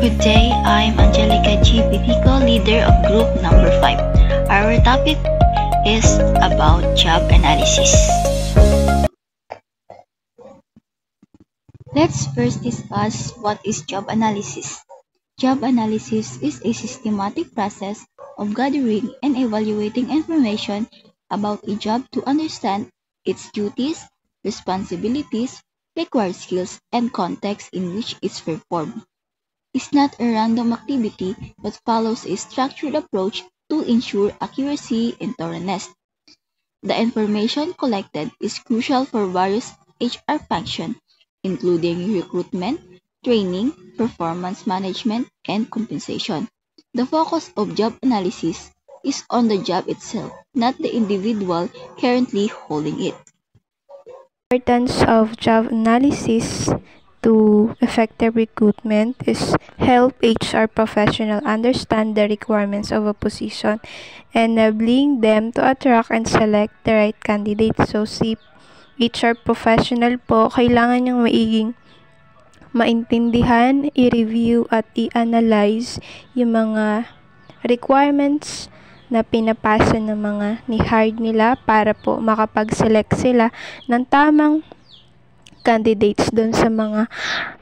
Good day, I'm Angelica G. Bitico, leader of group number 5. Our topic is about job analysis. Let's first discuss what is job analysis. Job analysis is a systematic process of gathering and evaluating information about a job to understand its duties, responsibilities, required skills, and context in which it's performed. Is not a random activity but follows a structured approach to ensure accuracy and thoroughness. The information collected is crucial for various HR functions, including recruitment, training, performance management, and compensation. The focus of job analysis is on the job itself, not the individual currently holding it. Importance of job analysis to effective recruitment is help HR professional understand the requirements of a position, enabling them to attract and select the right candidate. So si HR professional po, kailangan niyang maintindihan, i-review at i-analyze yung mga requirements na pinapasa ng mga ni-hired nila para po makapag-select sila ng tamang candidates doon sa mga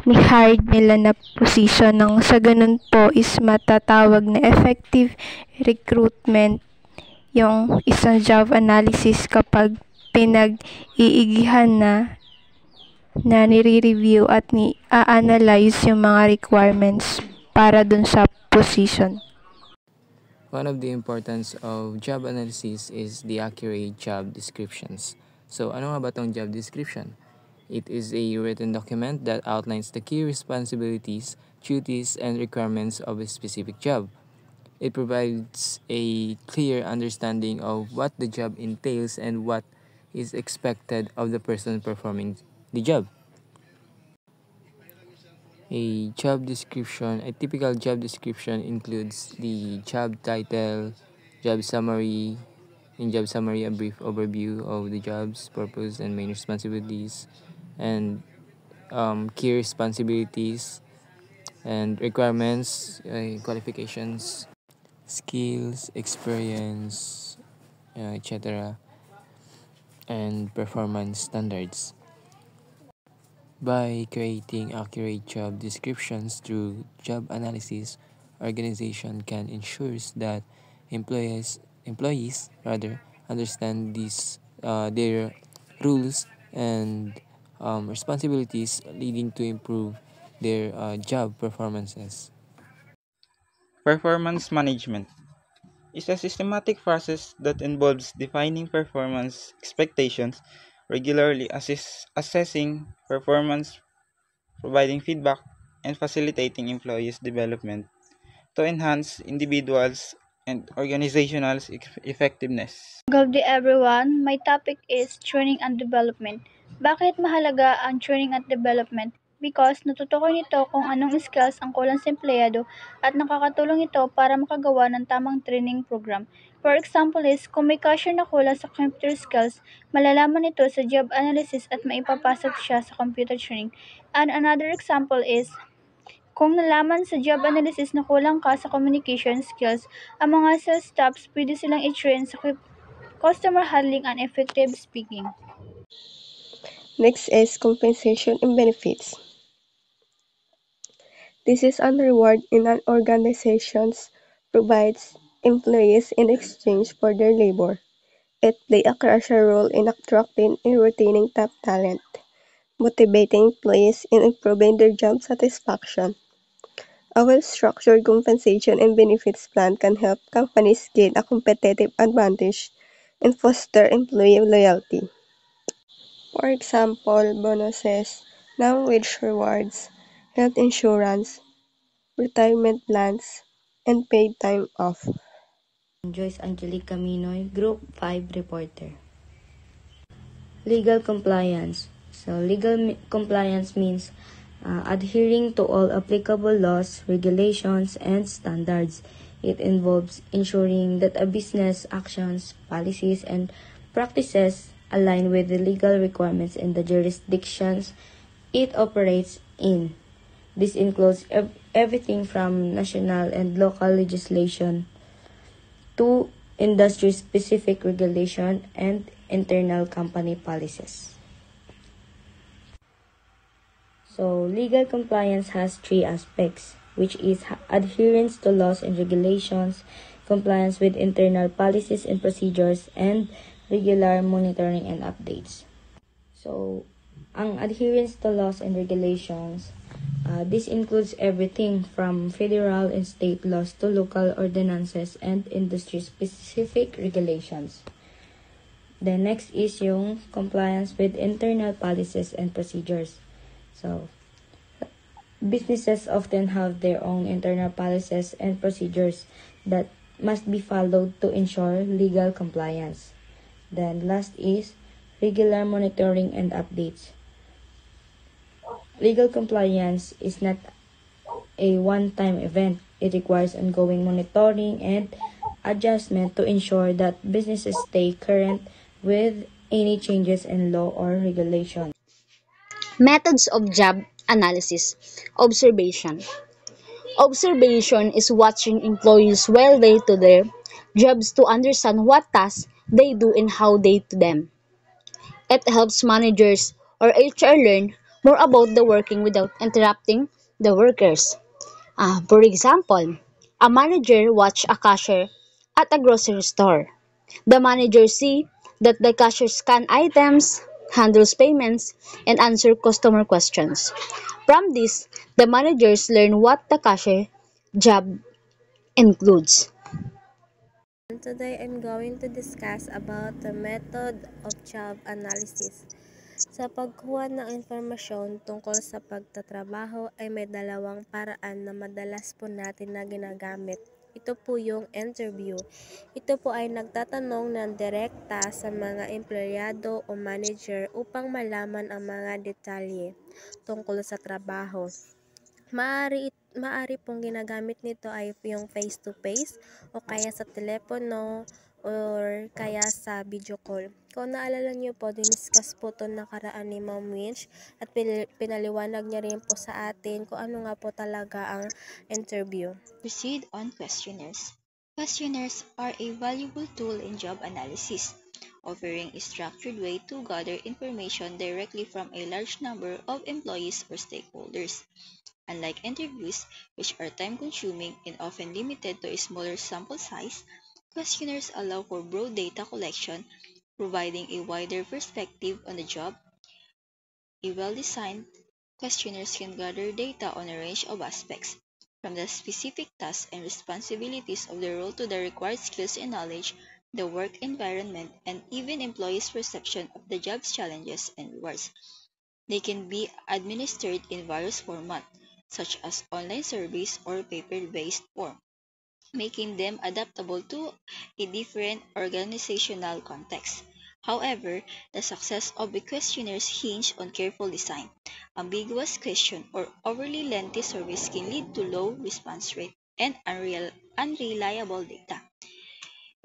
ni-hired nila na position. Nang sa ganun po is matatawag na effective recruitment yung isang job analysis kapag pinag-iigihan na nire-review at ni-analyze yung mga requirements para dun sa position. One of the importance of job analysis is the accurate job descriptions. So, ano nga ba tong job description? It is a written document that outlines the key responsibilities, duties, and requirements of a specific job. It provides a clear understanding of what the job entails and what is expected of the person performing the job. A typical job description includes the job title, job summary, a brief overview of the job's purpose and main responsibilities, and key responsibilities and requirements, qualifications, skills, experience, etc., and performance standards. By creating accurate job descriptions through job analysis, organization can ensure that employees understand their rules and responsibilities, leading to improve their job performances. Performance management is a systematic process that involves defining performance expectations, regularly assessing performance, providing feedback, and facilitating employees' development to enhance individuals' and organizational effectiveness. Good day everyone, my topic is training and development. Bakit mahalaga ang training at development? Because natutukoy nito kung anong skills ang kulang sa empleyado at nakakatulong ito para makagawa ng tamang training program. For example is, kung may cashier na kulang sa computer skills, malalaman ito sa job analysis at maipapasok siya sa computer training. And another example is, kung nalaman sa job analysis na kulang ka sa communication skills, ang mga sales staffs pwede silang i-train sa customer handling and effective speaking. Next is compensation and benefits. This is an reward in an organizations provides employees in exchange for their labor. It plays a crucial role in attracting and retaining top talent, motivating employees and improving their job satisfaction. A well-structured compensation and benefits plan can help companies gain a competitive advantage and foster employee loyalty. For example, bonuses, non-wage rewards, health insurance, retirement plans, and paid time off. Joyce Angelica Minoy, Group 5 reporter. Legal compliance. So legal compliance means adhering to all applicable laws, regulations, and standards. It involves ensuring that a business actions, policies, and practices align with the legal requirements in the jurisdictions it operates in. This includes everything from national and local legislation to industry-specific regulation and internal company policies. So, legal compliance has three aspects, which is adherence to laws and regulations, compliance with internal policies and procedures, and regular monitoring and updates. So, ang adherence to laws and regulations, this includes everything from federal and state laws to local ordinances and industry-specific regulations. The next is yung compliance with internal policies and procedures. So, businesses often have their own internal policies and procedures that must be followed to ensure legal compliance. Then last is regular monitoring and updates. Legal compliance is not a one-time event. It requires ongoing monitoring and adjustment to ensure that businesses stay current with any changes in law or regulation. Methods of job analysis. Observation. Observation is watching employees while they do their jobs to understand what tasks they do and how they do them. It helps managers or HR learn more about the working without interrupting the workers. For example, a manager watch a cashier at a grocery store. The manager see that the cashier scan items, handles payments, and answer customer questions. From this, the managers learn what the cashier job includes. Today I'm going to discuss about the method of job analysis. Sa pagkuha ng informasyon tungkol sa pagtatrabaho ay may dalawang paraan na madalas po natin na ginagamit. Ito po yung interview. Ito po ay nagtatanong ng direkta sa mga empleyado o manager upang malaman ang mga detalye tungkol sa trabaho. Maaari pong ginagamit nito ay yung face-to-face o kaya sa telepono or kaya sa video call. Kung naalala niyo po, diniscuss po ito nakaraan ni Ma'am Winch at pinaliwanag niya rin po sa atin kung ano nga po talaga ang interview. Proceed on questionnaires. Questionnaires are a valuable tool in job analysis, offering a structured way to gather information directly from a large number of employees or stakeholders. Unlike interviews, which are time-consuming and often limited to a smaller sample size, questionnaires allow for broad data collection, providing a wider perspective on the job. A well-designed questionnaires can gather data on a range of aspects, from the specific tasks and responsibilities of the role to the required skills and knowledge, the work environment, and even employees' perception of the job's challenges and rewards. They can be administered in various formats, such as online surveys or paper-based form, making them adaptable to a different organizational context. However, the success of the questionnaires hinge on careful design. Ambiguous question or overly lengthy surveys can lead to low response rate and unreliable data.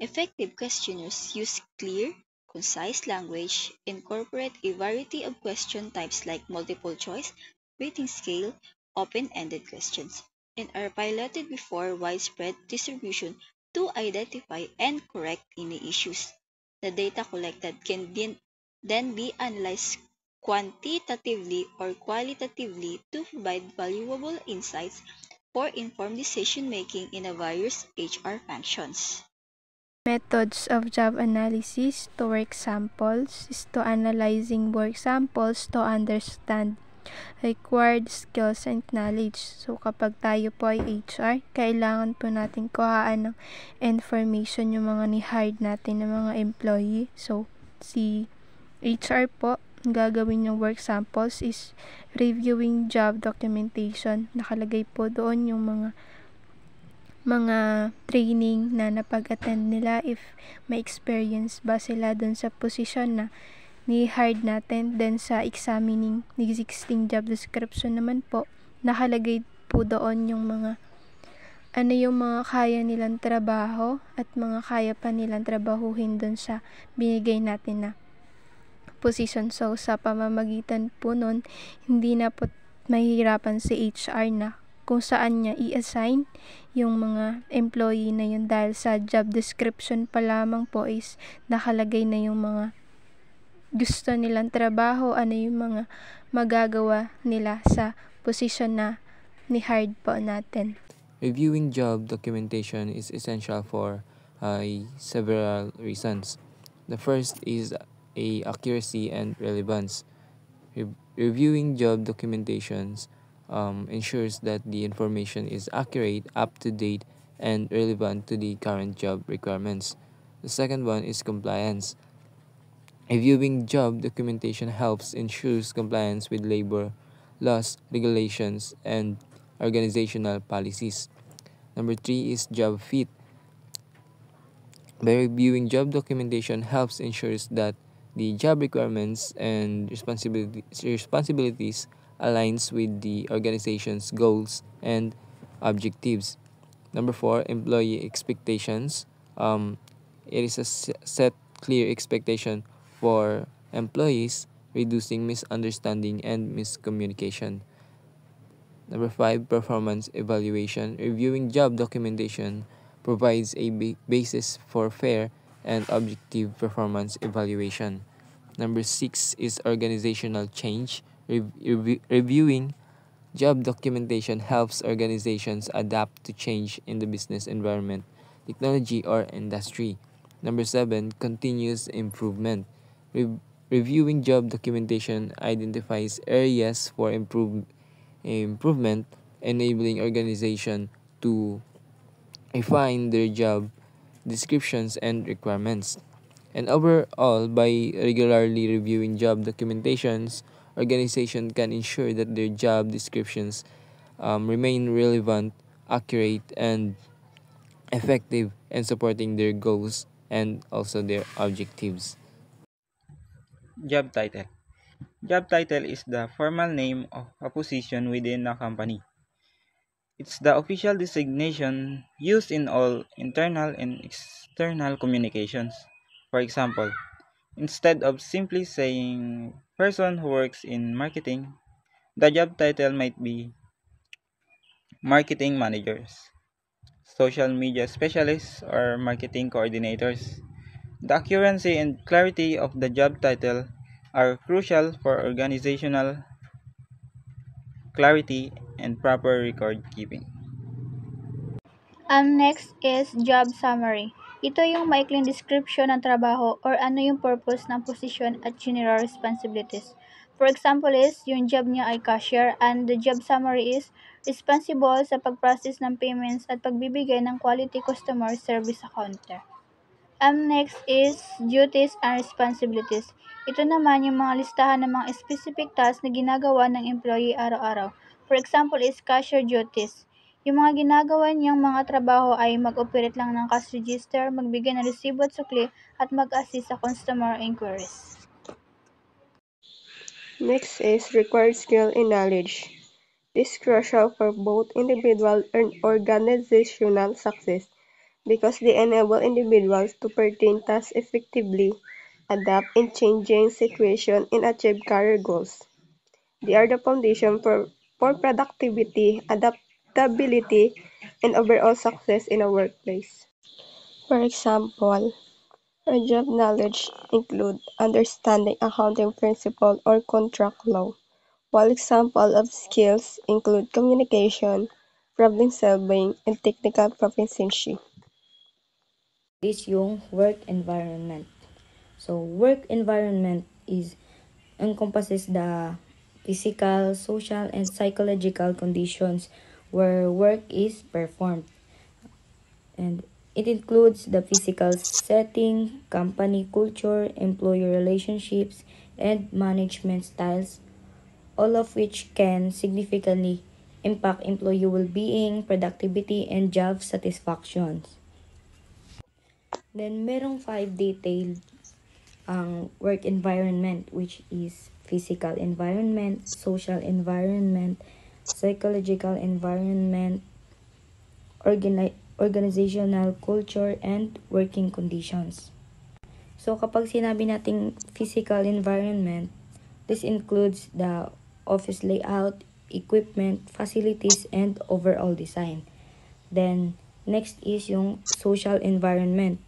Effective questionnaires use clear, concise language, incorporate a variety of question types like multiple choice, rating scale, open-ended questions, and are piloted before widespread distribution to identify and correct any issues. The data collected can then be analyzed quantitatively or qualitatively to provide valuable insights for informed decision-making in the various HR functions. Methods of job analysis to work samples is to analyzing work samples to understand required skills and knowledge. So, kapag tayo po ay HR, kailangan po natin kuhaan ng information yung mga ni-hired natin ng mga employee. So, si HR po, gagawin yung work samples is reviewing job documentation. Nakalagay po doon yung mga training na napag-attend nila, if may experience ba sila doon sa posisyon na ni-hired natin. Then sa examining existing job description naman po, nakalagay po doon yung mga kaya nilang trabaho at mga kaya pa nilang trabahuhin doon sa binigay natin na position. So sa pamamagitan po nun, hindi na po mahihirapan si HR na kung saan niya i-assign yung mga employee na yun, dahil sa job description pa lamang po is nakalagay na yung mga gusto nilang trabaho, ano yung mga magagawa nila sa position na ni-hired po natin. Reviewing job documentation is essential for several reasons. The first is accuracy and relevance. Reviewing job documentations ensures that the information is accurate, up-to-date, and relevant to the current job requirements. The second one is compliance. Reviewing job documentation helps ensures compliance with labor laws, regulations, and organizational policies. Number 3 is job fit. By reviewing job documentation helps ensures that the job requirements and responsibilities aligns with the organization's goals and objectives. Number 4, employee expectations. It is a set clear expectation for employees, reducing misunderstanding and miscommunication. Number 5, performance evaluation. Reviewing job documentation provides a basis for fair and objective performance evaluation. Number 6 is organizational change. Reviewing job documentation helps organizations adapt to change in the business environment, technology, or industry. Number 7, continuous improvement. Reviewing job documentation identifies areas for improvement, enabling organization to refine their job descriptions and requirements. And overall, by regularly reviewing job documentations, organization can ensure that their job descriptions remain relevant, accurate, and effective in supporting their goals and also their objectives. Job title. Job title is the formal name of a position within a company. It's the official designation used in all internal and external communications. For example, instead of simply saying person who works in marketing, the job title might be marketing managers, social media specialists, or marketing coordinators. The accuracy and clarity of the job title are crucial for organizational clarity and proper record keeping. Next is job summary. Ito yung maikling description ng trabaho or ano yung purpose ng posisyon at general responsibilities. For example is, yung job niya ay cashier and the job summary is responsible sa pag-process ng payments at pagbibigay ng quality customer service sa counter. Next is duties and responsibilities. Ito naman yung mga listahan ng mga specific tasks na ginagawa ng employee araw-araw. For example is cashier duties. Yung mga ginagawa niyang mga trabaho ay mag-operate lang ng cash register, magbigay ng resibo at sukli, at mag-assist sa customer inquiries. Next is required skill and knowledge. This is crucial for both individual and organizational success because they enable individuals to perform tasks effectively, adapt in changing situations, and achieve career goals. They are the foundation for productivity, adaptability, and overall success in a workplace. For example, a job knowledge include understanding accounting principle or contract law, while examples of skills include communication, problem solving, and technical proficiency. Is yung work environment. So work environment encompasses the physical, social, and psychological conditions where work is performed. And it includes the physical setting, company culture, employee relationships, and management styles, all of which can significantly impact employee well-being, productivity, and job satisfactions. Then, merong 5 detailed ang work environment, which is physical environment, social environment, psychological environment, organizational culture, and working conditions. So, kapag sinabi nating physical environment, this includes the office layout, equipment, facilities, and overall design. Then, next is yung social environment.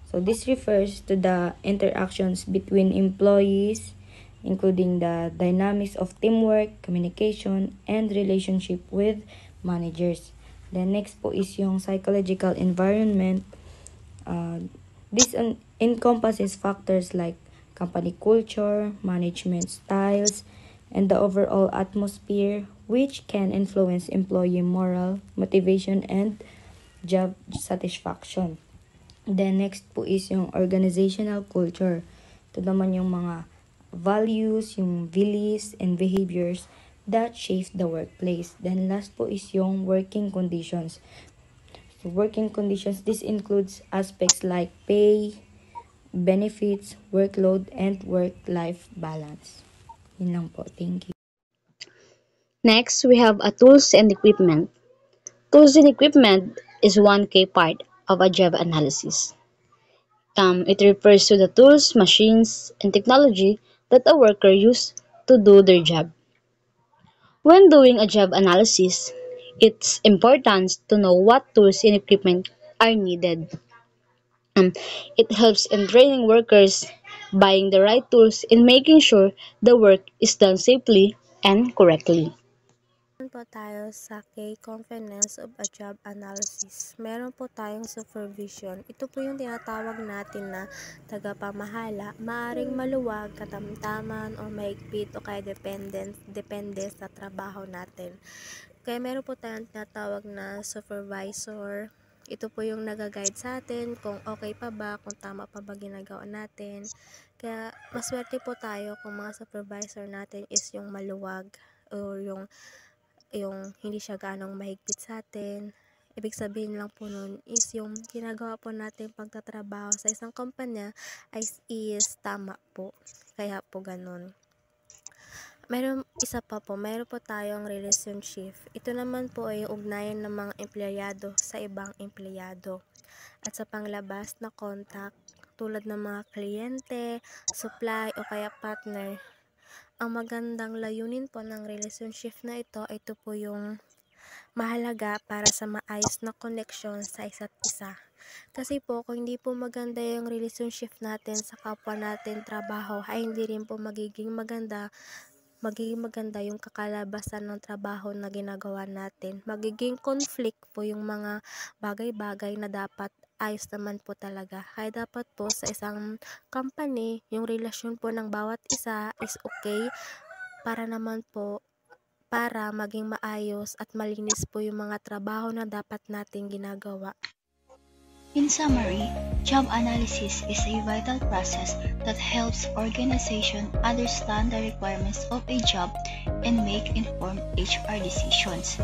So, this refers to the interactions between employees, including the dynamics of teamwork, communication, and relationship with managers. Then, next po is yung psychological environment. This encompasses factors like company culture, management styles, and the overall atmosphere, which can influence employee morale, motivation, and job satisfaction. Then next po is yung organizational culture. Ito naman yung mga values, yung beliefs, and behaviors that shape the workplace. Then last po is yung working conditions. So working conditions, this includes aspects like pay, benefits, workload, and work-life balance. Yun lang po. Thank you. Next, we have tools and equipment. Tools and equipment is one key part of a job analysis. It refers to the tools, machines, and technology that a worker uses to do their job. When doing a job analysis, it's important to know what tools and equipment are needed. It helps in training workers, buying the right tools, and making sure the work is done safely and correctly. Meron po tayo sa key components of a job analysis. Meron po tayong supervision. Ito po yung tinatawag natin na tagapamahala. Maaring maluwag, katamtaman, o mahigpit o kaya depende sa trabaho natin. Kaya meron po tayong tinatawag na supervisor. Ito po yung nag-guide sa atin kung okay pa ba, kung tama pa ba ginagawa natin. Kaya maswerte po tayo kung mga supervisor natin is yung maluwag o yung hindi siya ganong mahigpit sa atin. Ibig sabihin lang po nun is yung ginagawa po natin pagtatrabaho sa isang kumpanya is tama po. Kaya po ganun. Meron po tayong relationship. Ito naman po ay yung ugnayan ng mga empleyado sa ibang empleyado. At sa panglabas na contact, tulad ng mga kliyente, supply o kaya partner. Ang magandang layunin po ng relationship na ito po yung mahalaga para sa maayos na connection sa isa't isa. Kasi po, kung hindi po maganda yung relationship natin sa kapwa natin trabaho, ay hindi rin po magiging maganda yung kakalabasan ng trabaho na ginagawa natin. Magiging conflict po yung mga bagay-bagay na dapat ayos naman po talaga. Kaya dapat po sa isang company, yung relasyon po ng bawat isa is okay para maging maayos at malinis po yung mga trabaho na dapat nating ginagawa. In summary, job analysis is a vital process that helps organizations understand the requirements of a job and make informed HR decisions.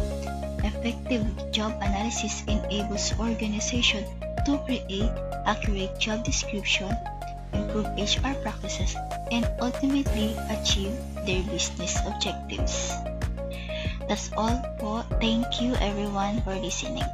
Effective job analysis enables organizations to create accurate job description, improve HR practices, and ultimately achieve their business objectives. That's all po. Thank you everyone for listening.